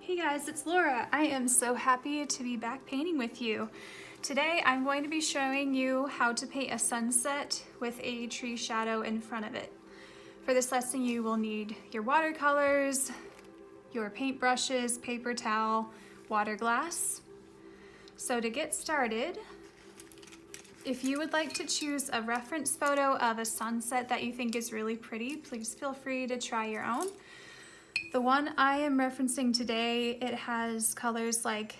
Hey guys, it's Laura. I am so happy to be back painting with you. Today I'm going to be showing you how to paint a sunset with a tree shadow in front of it. For this lesson you will need your watercolors, your paintbrushes, paper towel, water glass. So to get started, if you would like to choose a reference photo of a sunset that you think is really pretty, please feel free to try your own. The one I am referencing today, it has colors like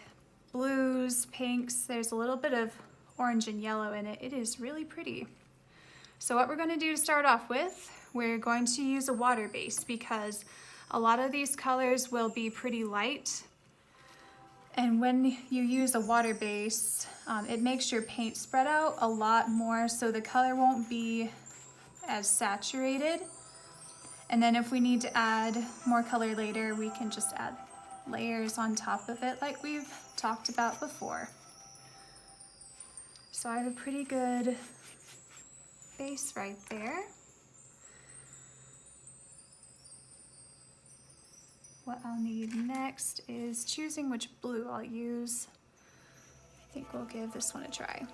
blues, pinks, there's a little bit of orange and yellow in it. It is really pretty. So what we're going to do to start off with, we're going to use a water base because a lot of these colors will be pretty light. And when you use a water base, it makes your paint spread out a lot more so the color won't be as saturated. And then if we need to add more color later, we can just add layers on top of it like we've talked about before. So I have a pretty good base right there. What I'll need next is choosing which blue I'll use. I think we'll give this one a try.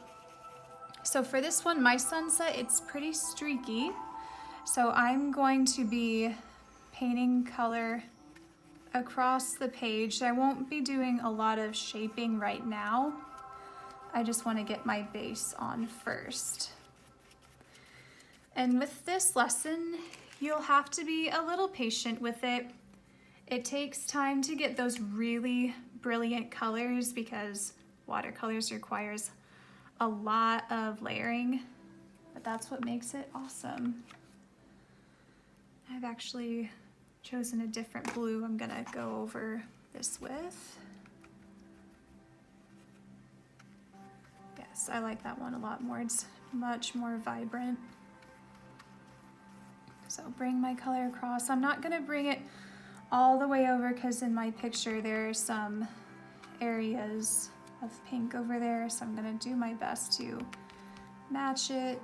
So for this one, my sunset, it's pretty streaky. So I'm going to be painting color across the page. I won't be doing a lot of shaping right now. I just want to get my base on first. And with this lesson, you'll have to be a little patient with it. It takes time to get those really brilliant colors because watercolors requires a lot of layering, but that's what makes it awesome. I've actually chosen a different blue I'm gonna go over this with. Yes, I like that one a lot more. It's much more vibrant. So bring my color across. I'm not gonna bring it all the way over because in my picture there are some areas of pink over there, so I'm gonna do my best to match it.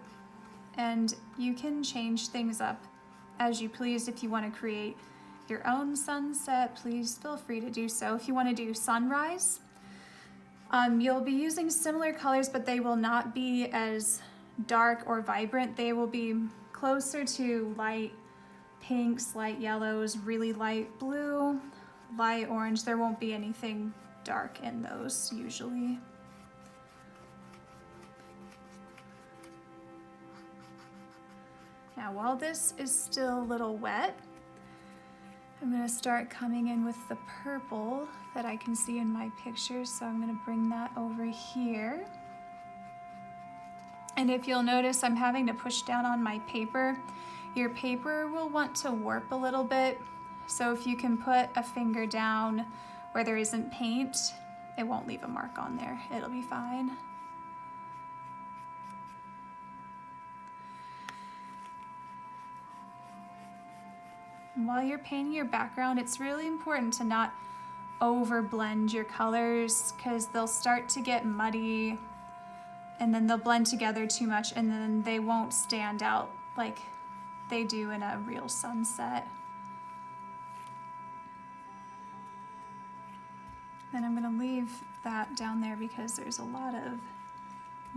And you can change things up as you please. If you want to create your own sunset, please feel free to do so. If you want to do sunrise, you'll be using similar colors, but they will not be as dark or vibrant. They will be closer to light pinks, light yellows, really light blue, light orange. There won't be anything dark in those usually. Now while this is still a little wet, I'm going to start coming in with the purple that I can see in my picture, so I'm going to bring that over here. And if you'll notice, I'm having to push down on my paper. Your paper will want to warp a little bit, so if you can put a finger down where there isn't paint, it won't leave a mark on there. It'll be fine. While you're painting your background, it's really important to not over blend your colors because they'll start to get muddy and then they'll blend together too much and then they won't stand out like they do in a real sunset. Then I'm going to leave that down there because there's a lot of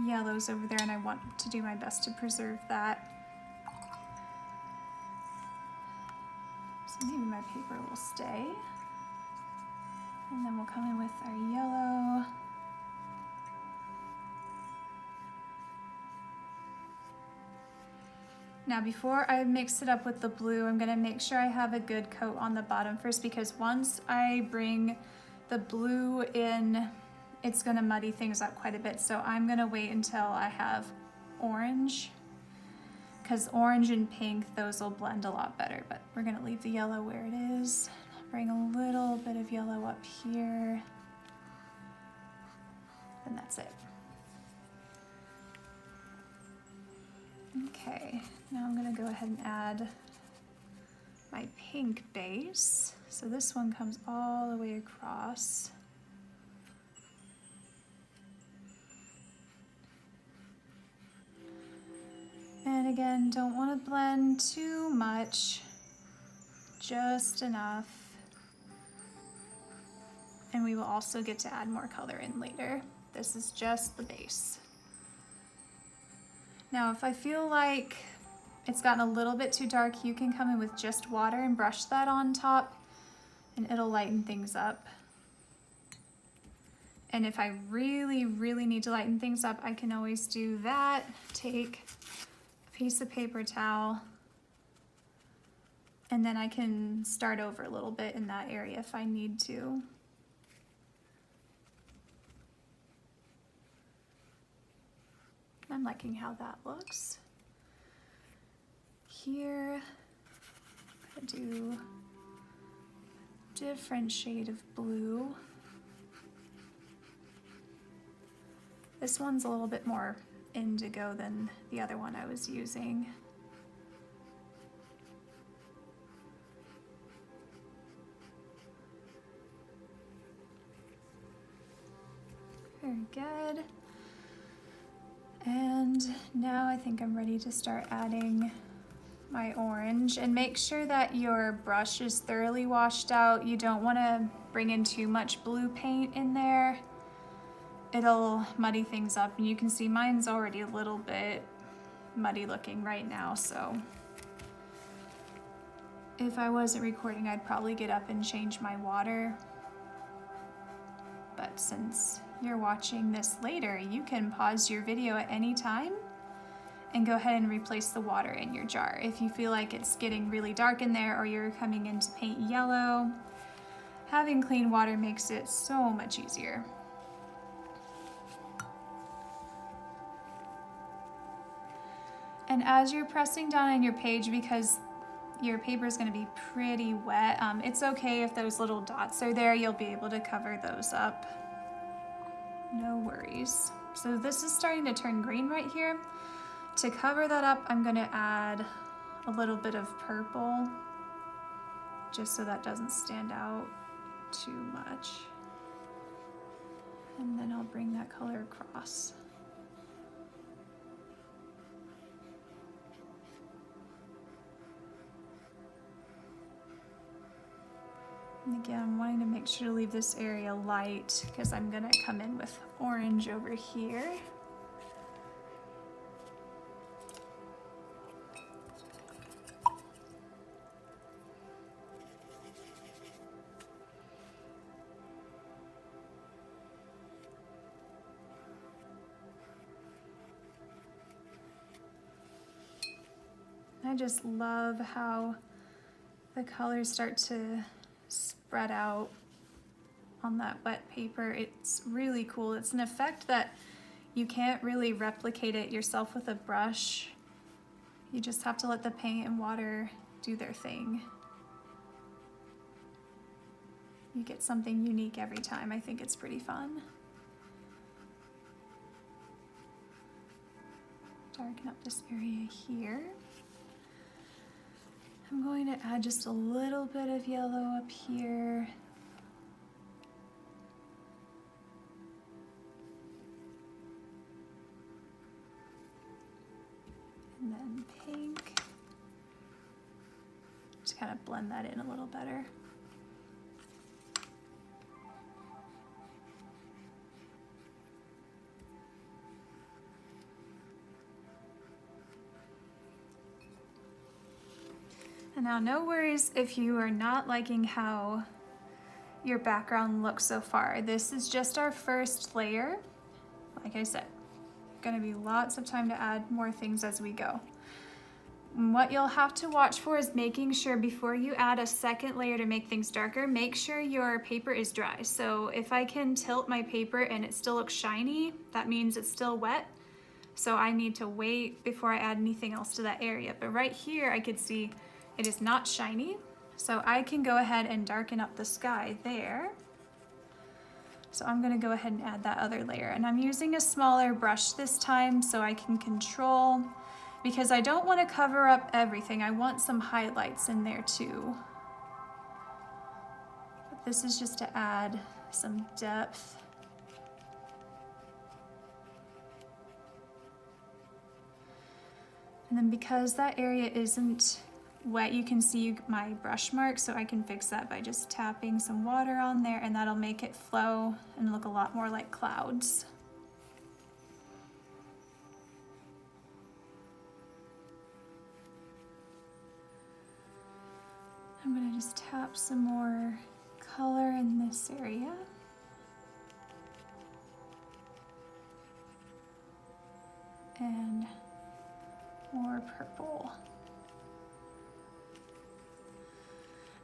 yellows over there and I want to do my best to preserve that. So maybe my paper will stay. And then we'll come in with our yellow. Now before I mix it up with the blue, I'm gonna make sure I have a good coat on the bottom first because once I bring the blue in, it's gonna muddy things up quite a bit. So I'm gonna wait until I have orange, because orange and pink, those will blend a lot better, but we're gonna leave the yellow where it is. Bring a little bit of yellow up here, and that's it. Okay, now I'm gonna go ahead and add my pink base. So this one comes all the way across. And again, don't want to blend too much, just enough. and we will also get to add more color in later. This is just the base. Now, if I feel like it's gotten a little bit too dark, you can come in with just water and brush that on top, and it'll lighten things up. And if I really, really need to lighten things up, I can always do that. Take a piece of paper towel, and then I can start over a little bit in that area if I need to. I'm liking how that looks. Here, I'm gonna do a different shade of blue. This one's a little bit more indigo than the other one I was using. Very good. And now I think I'm ready to start adding my orange, and make sure that your brush is thoroughly washed out. You don't want to bring in too much blue paint in there. It'll muddy things up, and you can see mine's already a little bit muddy looking right now, so if I wasn't recording, I'd probably get up and change my water. But since you're watching this later, you can pause your video at any time and go ahead and replace the water in your jar. If you feel like it's getting really dark in there or you're coming in to paint yellow, having clean water makes it so much easier. And as you're pressing down on your page, because your paper is going to be pretty wet, it's okay if those little dots are there. You'll be able to cover those up. No worries. So this is starting to turn green right here. To cover that up, I'm going to add a little bit of purple, just so that doesn't stand out too much. And then I'll bring that color across. And again, I'm wanting to make sure to leave this area light because I'm gonna come in with orange over here. I just love how the colors start to spread out on that wet paper. It's really cool. It's an effect that you can't really replicate it yourself with a brush. You just have to let the paint and water do their thing. You get something unique every time. I think it's pretty fun. Darken up this area here. I'm going to add just a little bit of yellow up here. And then pink. Just kind of blend that in a little better. And now no worries if you are not liking how your background looks so far. This is just our first layer. Like I said, gonna be lots of time to add more things as we go. And what you'll have to watch for is making sure before you add a second layer to make things darker, make sure your paper is dry. So if I can tilt my paper and it still looks shiny, that means it's still wet. So I need to wait before I add anything else to that area. But right here I could see it is not shiny, so I can go ahead and darken up the sky there. So I'm gonna go ahead and add that other layer. And I'm using a smaller brush this time so I can control, because I don't wanna cover up everything. I want some highlights in there too. But this is just to add some depth. And then because that area isn't wet, you can see my brush mark, so I can fix that by just tapping some water on there, and that'll make it flow and look a lot more like clouds. I'm gonna just tap some more color in this area. And more purple.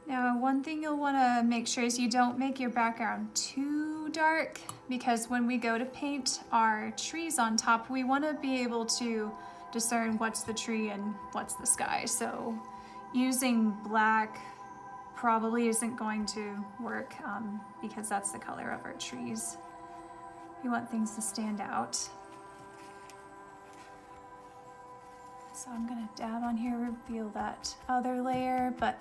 Now, one thing you'll want to make sure is you don't make your background too dark, because when we go to paint our trees on top, we want to be able to discern what's the tree and what's the sky. So using black probably isn't going to work because that's the color of our trees. We want things to stand out. So I'm gonna dab on here, reveal that other layer, but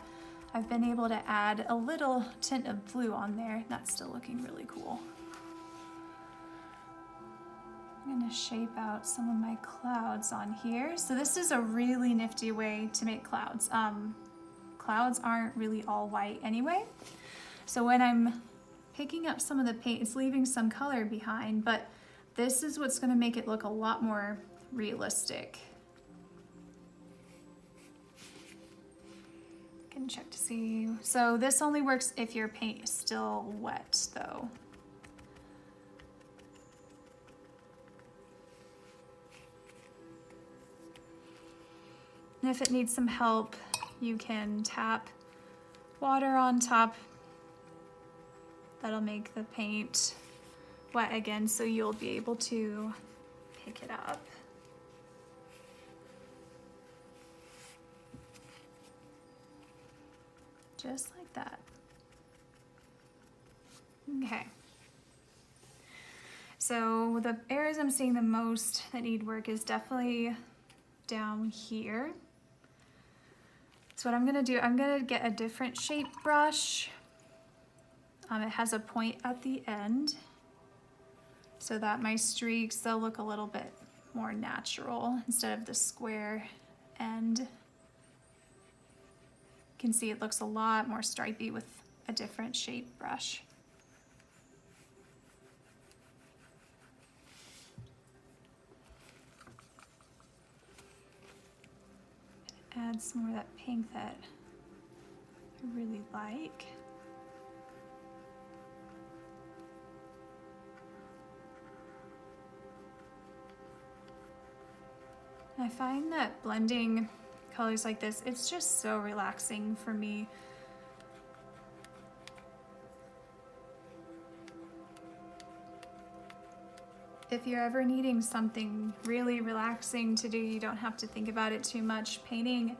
I've been able to add a little tint of blue on there. That's still looking really cool. I'm gonna shape out some of my clouds on here. So this is a really nifty way to make clouds. Clouds aren't really all white anyway. So when I'm picking up some of the paint, it's leaving some color behind, but this is what's gonna make it look a lot more realistic. Can check to see. So this only works if your paint is still wet though. And if it needs some help, you can tap water on top. That'll make the paint wet again, so you'll be able to pick it up. Just like that. Okay. So the areas I'm seeing the most that need work is definitely down here. So what I'm gonna do, I'm gonna get a different shape brush. It has a point at the end so that my streaks, they'll look a little bit more natural instead of the square end. You can see it looks a lot more stripey with a different shape brush. Add some more of that pink that I really like. I find that blending colors like this, it's just so relaxing for me. If you're ever needing something really relaxing to do, you don't have to think about it too much. Painting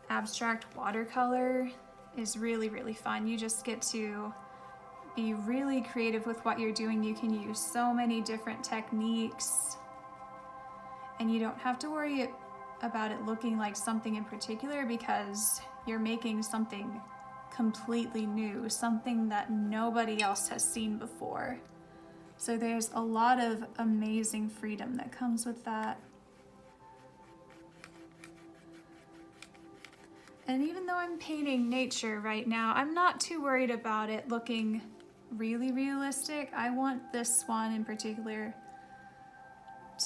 abstract watercolor is really, really fun. You just get to be really creative with what you're doing. You can use so many different techniques, and you don't have to worry about it looking like something in particular because you're making something completely new, something that nobody else has seen before. So there's a lot of amazing freedom that comes with that. And even though I'm painting nature right now, I'm not too worried about it looking really realistic. I want this one in particular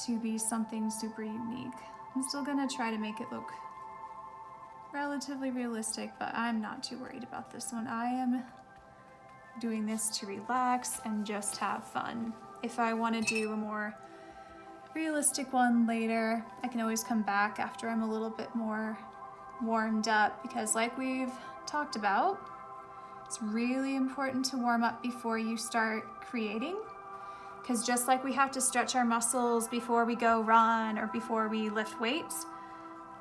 to be something super unique. I'm still gonna try to make it look relatively realistic, but I'm not too worried about this one. I am doing this to relax and just have fun. If I want to do a more realistic one later, I can always come back after I'm a little bit more warmed up, because like we've talked about, it's really important to warm up before you start creating, because just like we have to stretch our muscles before we go run or before we lift weights,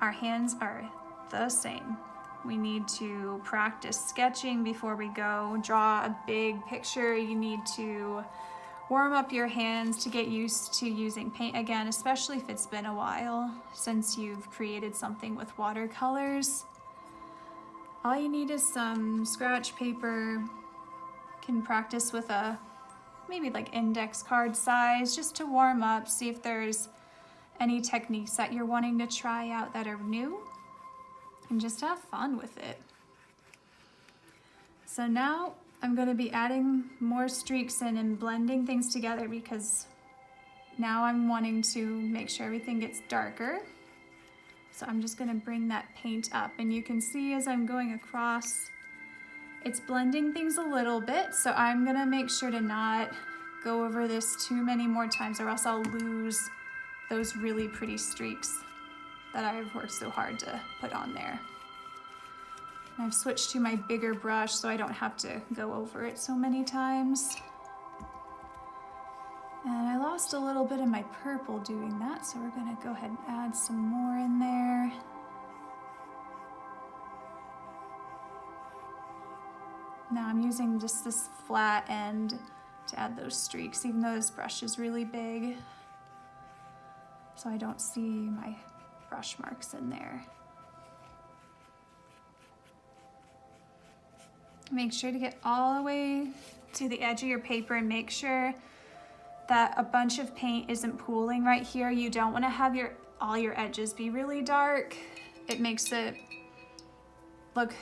our hands are the same. We need to practice sketching before we go draw a big picture. You need to warm up your hands to get used to using paint again, especially if it's been a while since you've created something with watercolors. All you need is some scratch paper. You can practice with a maybe like index card size just to warm up, see if there's any techniques that you're wanting to try out that are new. and just have fun with it. So now I'm going to be adding more streaks in and blending things together, because now I'm wanting to make sure everything gets darker. So I'm just going to bring that paint up, and you can see as I'm going across, it's blending things a little bit. So I'm going to make sure to not go over this too many more times, or else I'll lose those really pretty streaks that I've worked so hard to put on there. And I've switched to my bigger brush so I don't have to go over it so many times. And I lost a little bit of my purple doing that, so we're gonna go ahead and add some more in there. Now I'm using just this flat end to add those streaks, even though this brush is really big, so I don't see my brush marks in there. Make sure to get all the way to the edge of your paper and make sure that a bunch of paint isn't pooling right here. You don't want to have all your edges be really dark. It makes it look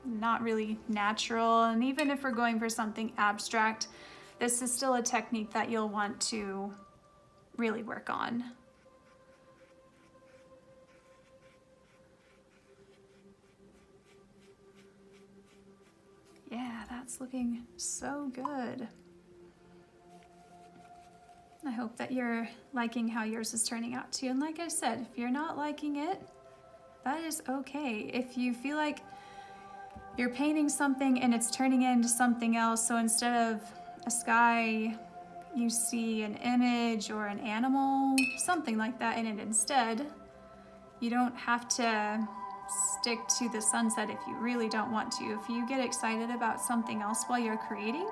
not really natural. And even if we're going for something abstract, this is still a technique that you'll want to really work on. Yeah, that's looking so good. I hope that you're liking how yours is turning out too. And like I said, if you're not liking it, that is okay. If you feel like you're painting something and it's turning into something else, so instead of a sky, you see an image or an animal, something like that in it instead, you don't have to stick to the sunset if you really don't want to. If you get excited about something else while you're creating,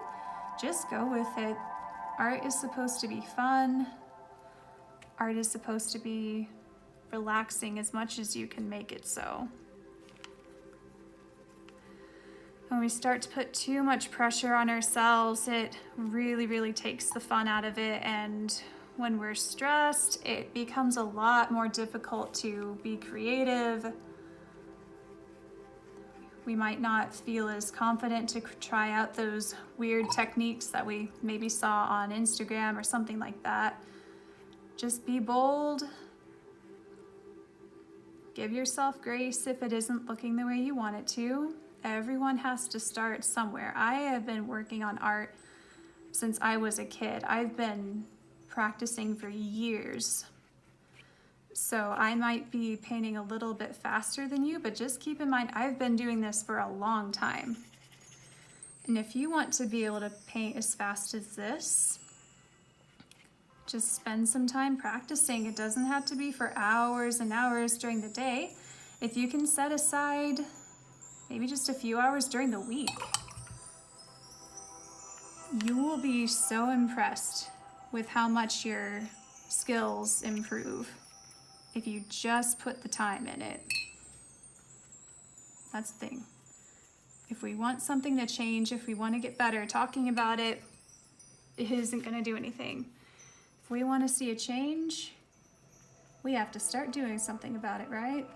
just go with it. Art is supposed to be fun. Art is supposed to be relaxing as much as you can make it so. When we start to put too much pressure on ourselves, it really takes the fun out of it. And when we're stressed, it becomes a lot more difficult to be creative. We might not feel as confident to try out those weird techniques that we maybe saw on Instagram or something like that. Just be bold. Give yourself grace if it isn't looking the way you want it to. Everyone has to start somewhere. I have been working on art since I was a kid. I've been practicing for years. So I might be painting a little bit faster than you, but just keep in mind, I've been doing this for a long time. And if you want to be able to paint as fast as this, just spend some time practicing. It doesn't have to be for hours and hours during the day. If you can set aside maybe just a few hours during the week, you will be so impressed with how much your skills improve if you just put the time in it. That's the thing. If we want something to change, if we want to get better, talking about it isn't going to do anything. If we want to see a change, we have to start doing something about it, right?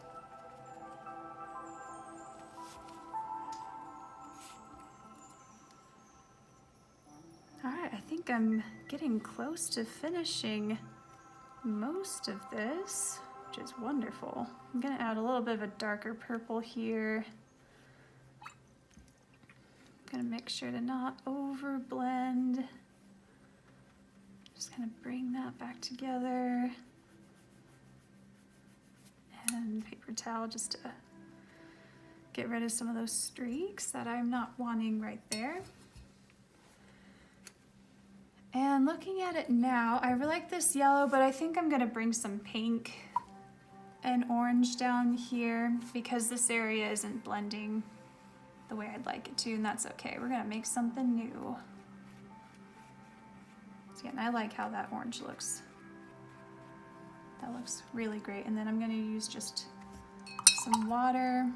All right, I think I'm getting close to finishing most of this, which is wonderful. I'm gonna add a little bit of a darker purple here. I'm gonna make sure to not over blend. Just kind of bring that back together. And paper towel just to get rid of some of those streaks that I'm not wanting right there. And looking at it now, I really like this yellow, but I think I'm gonna bring some pink and orange down here because this area isn't blending the way I'd like it to, and that's okay. We're gonna make something new. So again, I like how that orange looks. That looks really great. And then I'm gonna use just some water.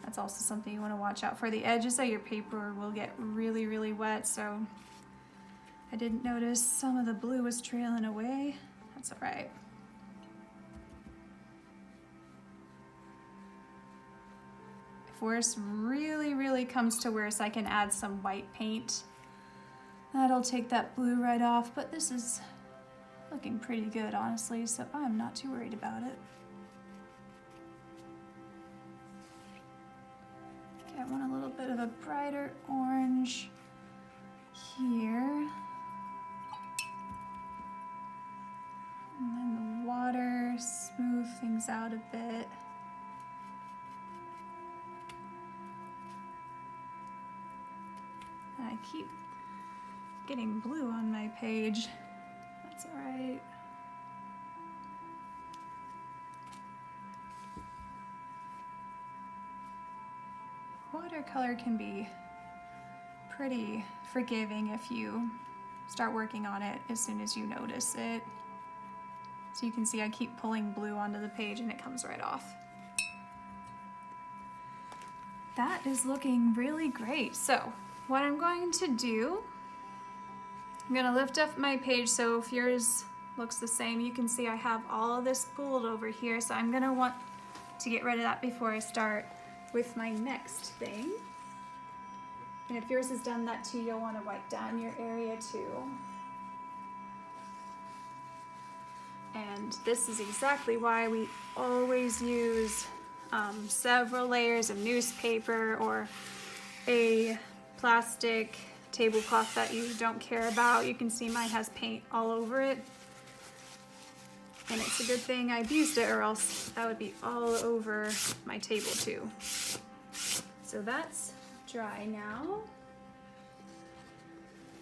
That's also something you wanna watch out for. The edges of your paper will get really wet, so I didn't notice some of the blue was trailing away. That's all right. worst really comes to worst, I can add some white paint. That'll take that blue right off, but this is looking pretty good, honestly, so I'm not too worried about it. Okay, I want a little bit of a brighter orange here. And then the water, smooth things out a bit. And I keep getting blue on my page. That's all right. Watercolor can be pretty forgiving if you start working on it as soon as you notice it. So you can see I keep pulling blue onto the page and it comes right off. That is looking really great. So what I'm going to do, I'm gonna lift up my page so if yours looks the same, you can see I have all of this pooled over here. So I'm gonna want to get rid of that before I start with my next thing. And if yours has done that too, you'll want to wipe down your area too. And this is exactly why we always use several layers of newspaper or a plastic tablecloth that you don't care about. You can see mine has paint all over it. And it's a good thing I've used it, or else that would be all over my table too. So that's dry now.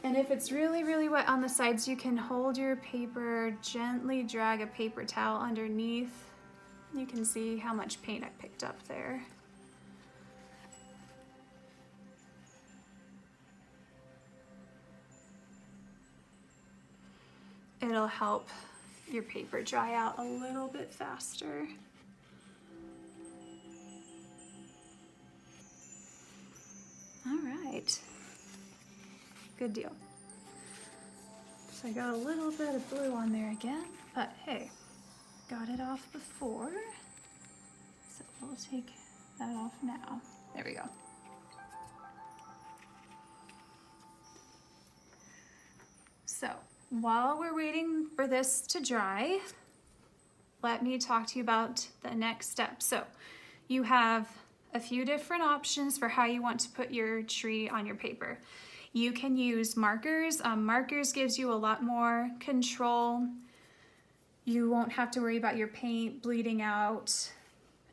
And if it's really wet on the sides, you can hold your paper, gently drag a paper towel underneath. You can see how much paint I picked up there. It'll help your paper dry out a little bit faster. All right, good deal. So I got a little bit of blue on there again, but hey, got it off before. So we'll take that off now. There we go. So while we're waiting for this to dry, let me talk to you about the next step. So you have a few different options for how you want to put your tree on your paper. You can use markers. Markers gives you a lot more control. You won't have to worry about your paint bleeding out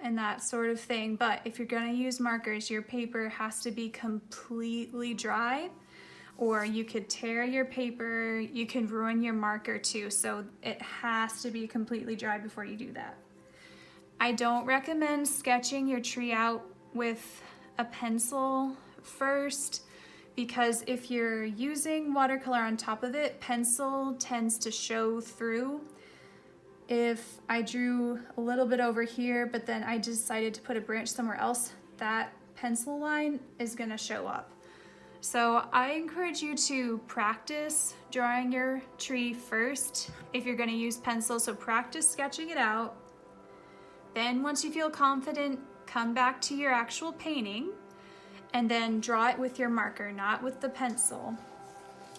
and that sort of thing. But if you're gonna use markers, your paper has to be completely dry, or you could tear your paper, you can ruin your marker too. So it has to be completely dry before you do that. I don't recommend sketching your tree out with a pencil first, because if you're using watercolor on top of it, pencil tends to show through. If I drew a little bit over here, but then I decided to put a branch somewhere else, that pencil line is gonna show up. So I encourage you to practice drawing your tree first if you're gonna use pencil, so practice sketching it out. Then once you feel confident, come back to your actual painting and then draw it with your marker, not with the pencil.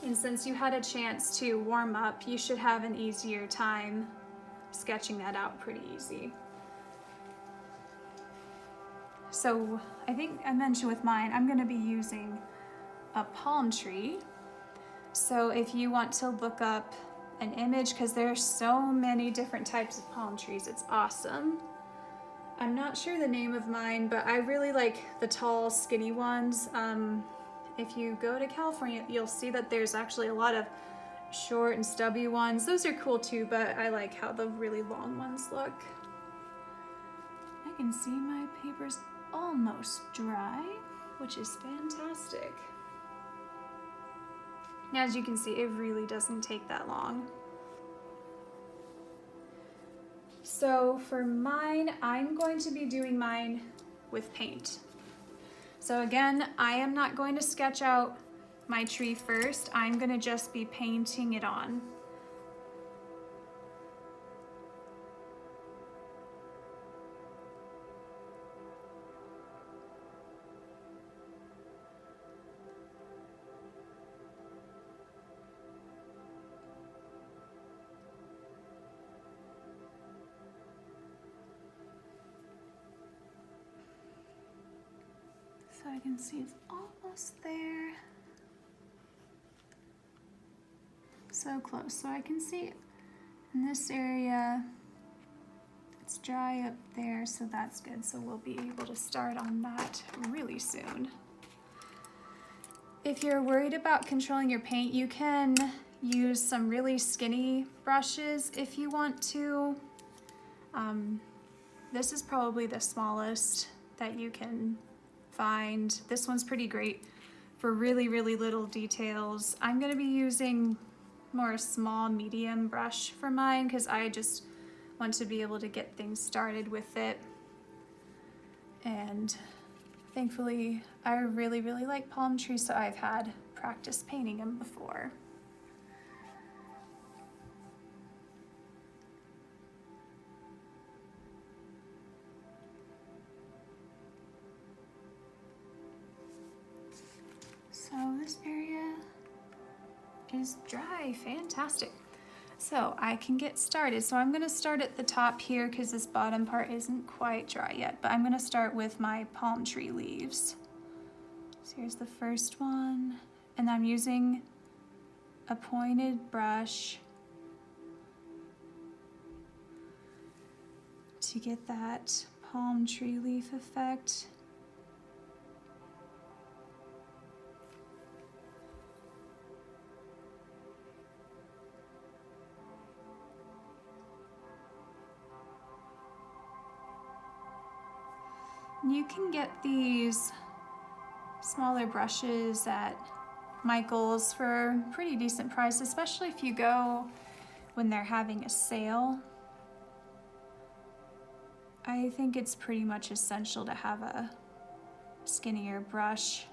And since you had a chance to warm up, you should have an easier time sketching that out pretty easy. So I think I mentioned with mine, I'm gonna be using a palm tree. So if you want to look up an image, because there are so many different types of palm trees, it's awesome. I'm not sure the name of mine, but I really like the tall, skinny ones. If you go to California, you'll see that there's actually a lot of short and stubby ones. Those are cool too, but I like how the really long ones look. I can see my paper's almost dry, which is fantastic. As you can see, it really doesn't take that long. So for mine, I'm going to be doing mine with paint. So again, I am not going to sketch out my tree first. I'm going to just be painting it on. So I can see it's almost there. So close. So I can see in this area, it's dry up there, so that's good. So we'll be able to start on that really soon. If you're worried about controlling your paint, you can use some really skinny brushes if you want to. This is probably the smallest that you can find. This one's pretty great for really, really little details. I'm gonna be using more small medium brush for mine because I just want to be able to get things started with it. And thankfully, I really, really like palm trees, so I've had practice painting them before. So this area is dry, fantastic. So I can get started. So I'm gonna start at the top here because this bottom part isn't quite dry yet, but I'm gonna start with my palm tree leaves. So here's the first one, and I'm using a pointed brush to get that palm tree leaf effect. You can get these smaller brushes at Michael's for a pretty decent price, especially if you go when they're having a sale. I think it's pretty much essential to have a skinnier brush.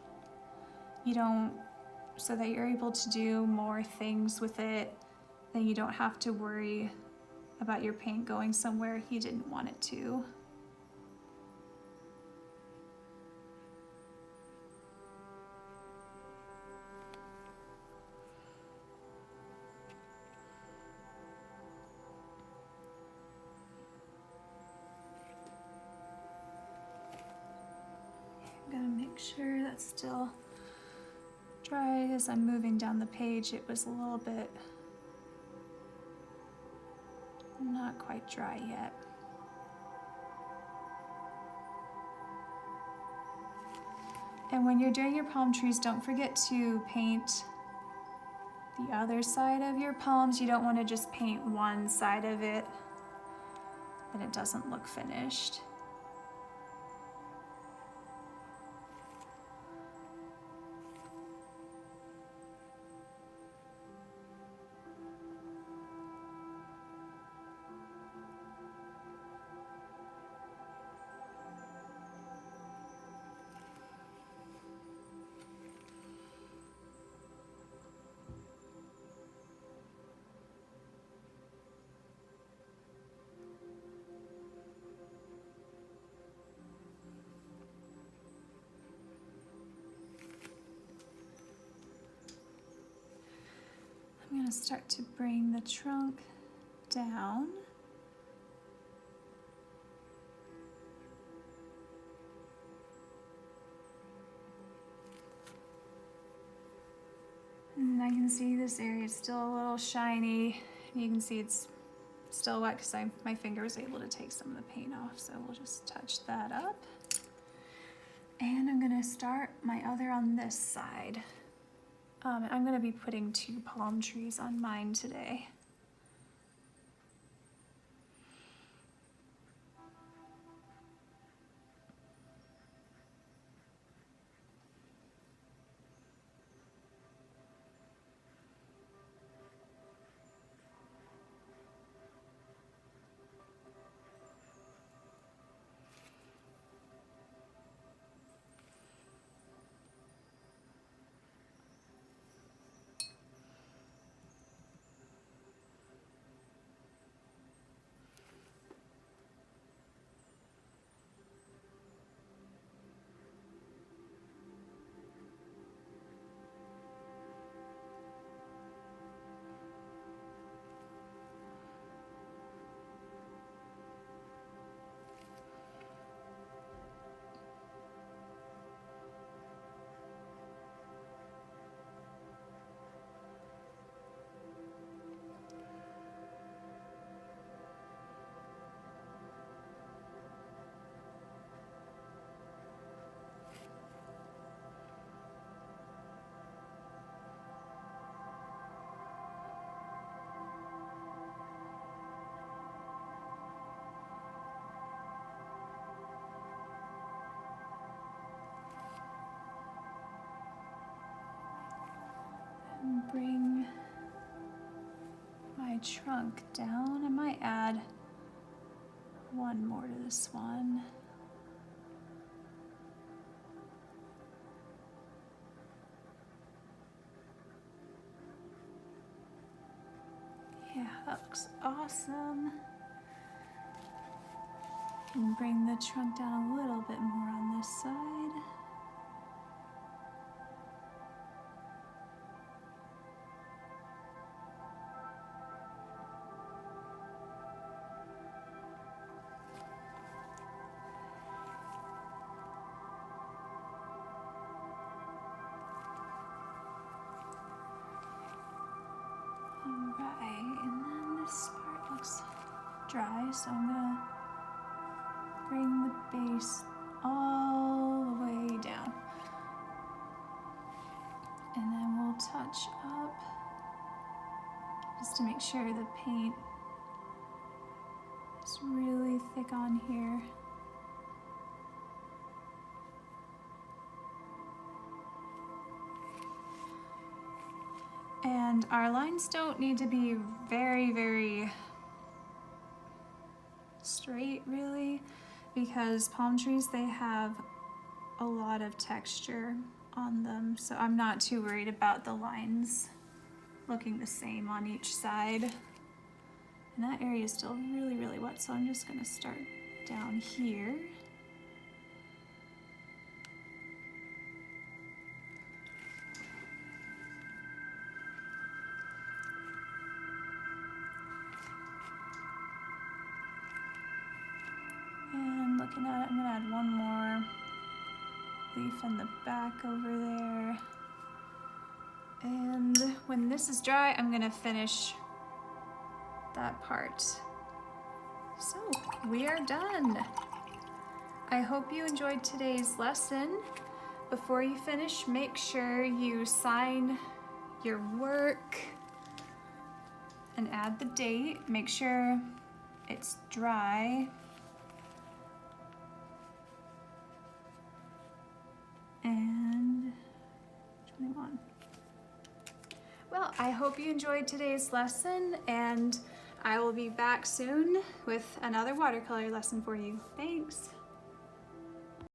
So that you're able to do more things with it, then you don't have to worry about your paint going somewhere you didn't want it to. I'm gonna make sure that's still dry. As I'm moving down the page, it was a little bit not quite dry yet. And when you're doing your palm trees, don't forget to paint the other side of your palms. You don't want to just paint one side of it, then it doesn't look finished. I'm going to start to bring the trunk down. And I can see this area is still a little shiny. You can see it's still wet because my finger was able to take some of the paint off, so we'll just touch that up. And I'm going to start my other on this side. I'm going to be putting 2 palm trees on mine today. bring my trunk down. I might add one more to this one. Yeah, that looks awesome. And bring the trunk down a little bit more on this side. Alright, and then this part looks dry, so I'm gonna bring the base all the way down. And then we'll touch up just to make sure the paint is really thick on here. And our lines don't need to be very, very straight really, because palm trees, they have a lot of texture on them, so I'm not too worried about the lines looking the same on each side. And that area is still really, really wet, so I'm just gonna start down here. And looking at it, I'm gonna add one more leaf in the back over there. And when this is dry, I'm gonna finish that part. So we are done. I hope you enjoyed today's lesson. Before you finish, make sure you sign your work and add the date. Make sure it's dry. And 21. Well, I hope you enjoyed today's lesson, and I will be back soon with another watercolor lesson for you. Thanks.